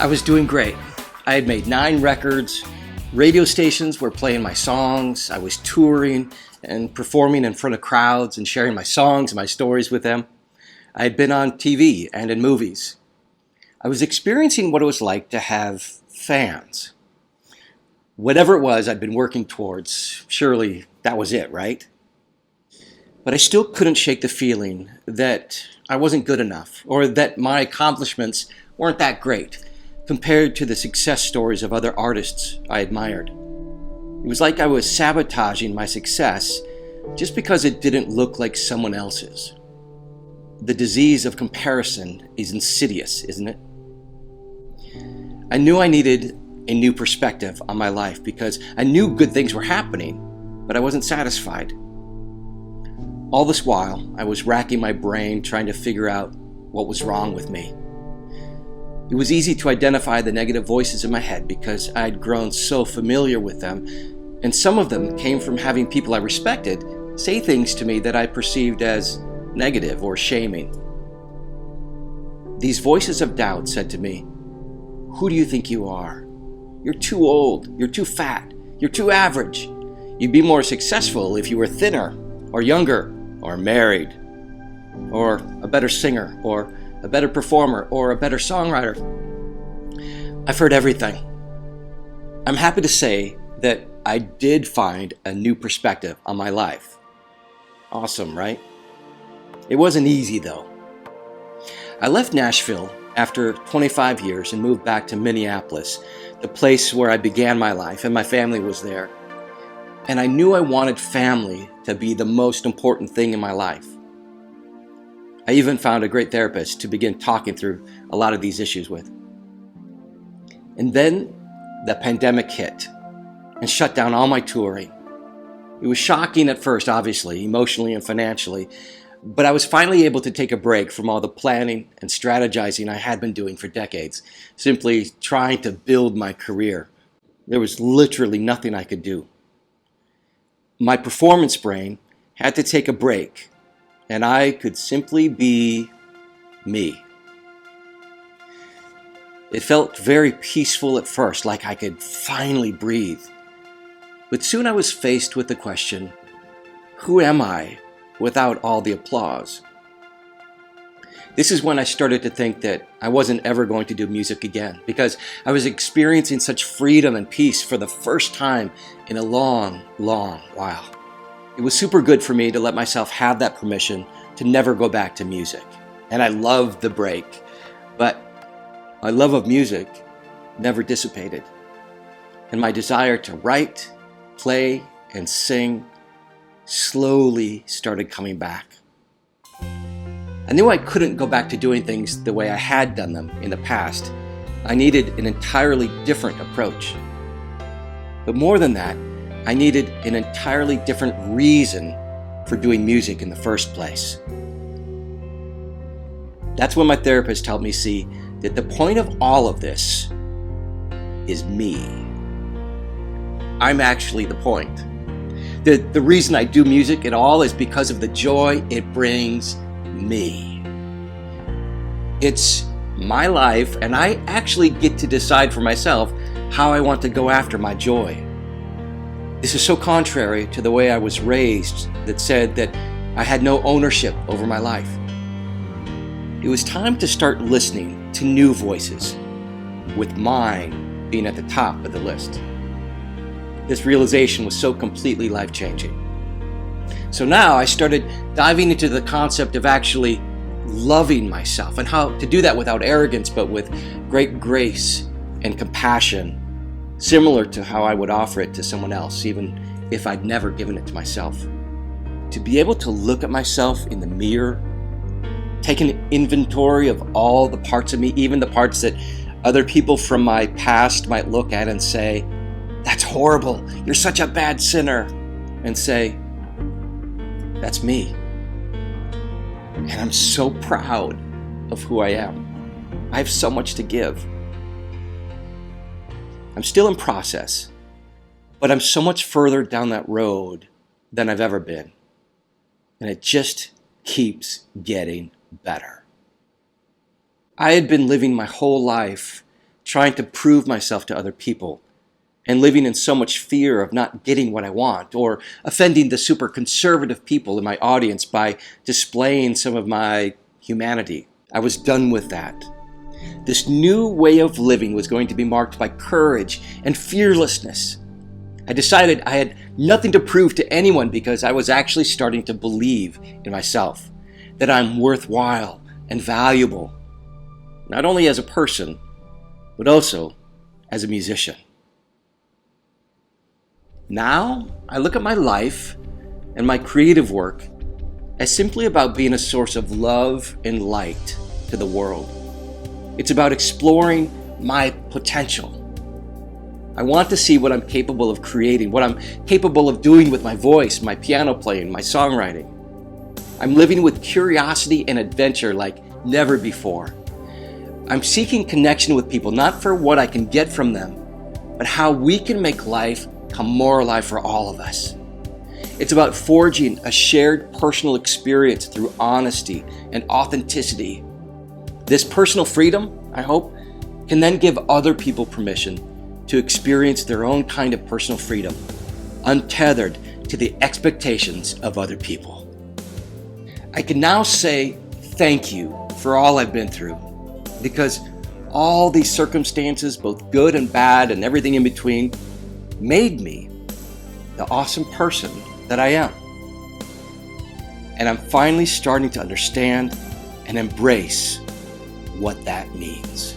I was doing great. I had made 9 records. Radio stations were playing my songs. I was touring and performing in front of crowds and sharing my songs and my stories with them. I had been on TV and in movies. I was experiencing what it was like to have fans. Whatever it was I'd been working towards, surely that was it, right? But I still couldn't shake the feeling that I wasn't good enough, or that my accomplishments weren't that great compared to the success stories of other artists I admired. It was like I was sabotaging my success just because it didn't look like someone else's. The disease of comparison is insidious, isn't it? I knew I needed a new perspective on my life because I knew good things were happening, but I wasn't satisfied. All this while, I was racking my brain trying to figure out what was wrong with me. It was easy to identify the negative voices in my head because I had grown so familiar with them, and some of them came from having people I respected say things to me that I perceived as negative or shaming. These voices of doubt said to me, "Who do you think you are? You're too old, you're too fat, you're too average. You'd be more successful if you were thinner, or younger, or married, or a better singer, or a better performer, or a better songwriter." I've heard everything. I'm happy to say that I did find a new perspective on my life. Awesome, right? It wasn't easy though. I left Nashville after 25 years and moved back to Minneapolis, the place where I began my life, and my family was there. And I knew I wanted family to be the most important thing in my life. I even found a great therapist to begin talking through a lot of these issues with. And then the pandemic hit and shut down all my touring. It was shocking at first, obviously, emotionally and financially, but I was finally able to take a break from all the planning and strategizing I had been doing for decades, simply trying to build my career. There was literally nothing I could do. My performance brain had to take a break, and I could simply be me. It felt very peaceful at first, like I could finally breathe. But soon I was faced with the question, who am I without all the applause? This is when I started to think that I wasn't ever going to do music again, because I was experiencing such freedom and peace for the first time in a long, long while. It was super good for me to let myself have that permission to never go back to music. And I loved the break, but my love of music never dissipated. And my desire to write, play, and sing slowly started coming back. I knew I couldn't go back to doing things the way I had done them in the past. I needed an entirely different approach. But more than that, I needed an entirely different reason for doing music in the first place. That's when my therapist helped me see that the point of all of this is me. I'm actually the point. The reason I do music at all is because of the joy it brings me. It's my life, and I actually get to decide for myself how I want to go after my joy. This is so contrary to the way I was raised that said that I had no ownership over my life. It was time to start listening to new voices, with mine being at the top of the list. This realization was so completely life-changing. So now I started diving into the concept of actually loving myself and how to do that without arrogance, but with great grace and compassion, similar to how I would offer it to someone else, even if I'd never given it to myself. To be able to look at myself in the mirror, take an inventory of all the parts of me, even the parts that other people from my past might look at and say, "That's horrible, you're such a bad sinner," and say, "That's me. And I'm so proud of who I am. I have so much to give." I'm still in process, but I'm so much further down that road than I've ever been. And it just keeps getting better. I had been living my whole life trying to prove myself to other people, and living in so much fear of not getting what I want or offending the super conservative people in my audience by displaying some of my humanity. I was done with that. This new way of living was going to be marked by courage and fearlessness. I decided I had nothing to prove to anyone because I was actually starting to believe in myself, that I'm worthwhile and valuable, not only as a person, but also as a musician. Now, I look at my life and my creative work as simply about being a source of love and light to the world. It's about exploring my potential. I want to see what I'm capable of creating, what I'm capable of doing with my voice, my piano playing, my songwriting. I'm living with curiosity and adventure like never before. I'm seeking connection with people, not for what I can get from them, but how we can make life come more alive for all of us. It's about forging a shared personal experience through honesty and authenticity. This personal freedom, I hope, can then give other people permission to experience their own kind of personal freedom, untethered to the expectations of other people. I can now say thank you for all I've been through, because all these circumstances, both good and bad and everything in between, made me the awesome person that I am. And I'm finally starting to understand and embrace what that means.